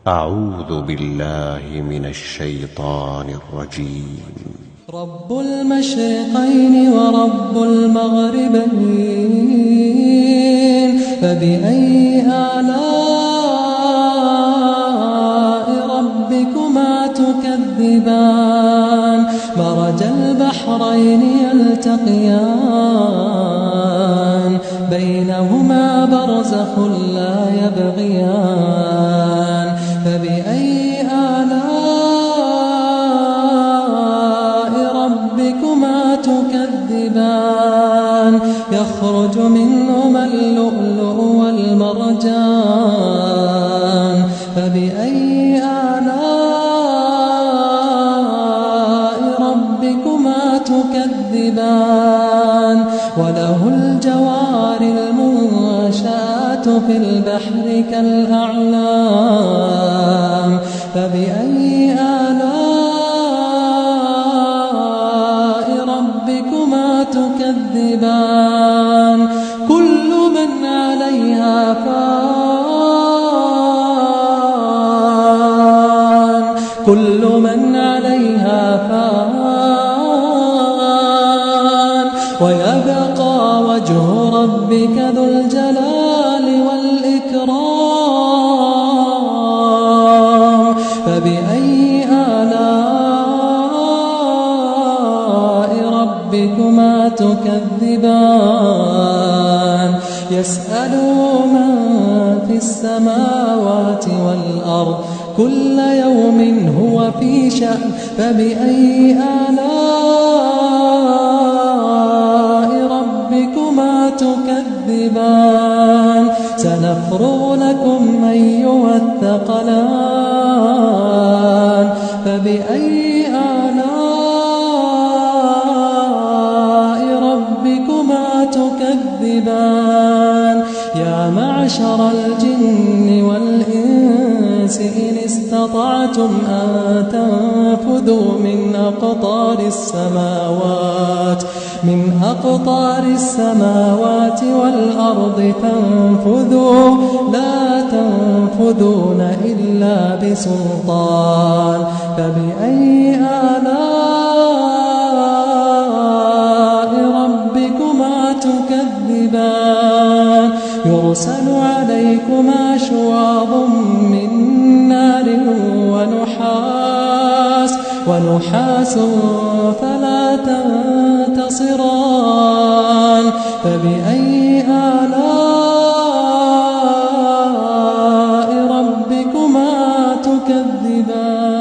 أعوذ بالله من الشيطان الرجيم. رب المشرقين ورب المغربين، فبأي آلاء ربكما تكذبان؟ مرج البحرين يلتقيان، بينهما برزخ لا يبغيان. فبأي آلاء ربكما تكذبان؟ يخرج منهما اللؤلؤ والمرجان. فبأي آلاء ربكما تكذبان؟ وله الجوار المنشآت في البحر كالأعلام. فبأي آلاء ربكما تكذبان؟ كل من عليها فان، كل من عليها فان، ويبقى وجه ربك ذو الجلال والإكرام. فبأي آلاء ربكما تكذبان؟ يسأله من في السماوات والأرض، كل يوم هو في شأن. فبأي آلاء ربكما تكذبان؟ سنفرغ لكم أيها الثقلان. فبأي آلاء ربكما تكذبان؟ يا معشر الجن والإنس إن استطعتم أن تنفذوا من أقطار السماوات والأرض فانفذوا، لا تنفذون إلا بسلطان. فبأي آلاء ربكما تكذبان؟ يرسل عليكما شواظ من نار ونحاس فلا تنتصران. فبأي آلاء ربكما تكذبان؟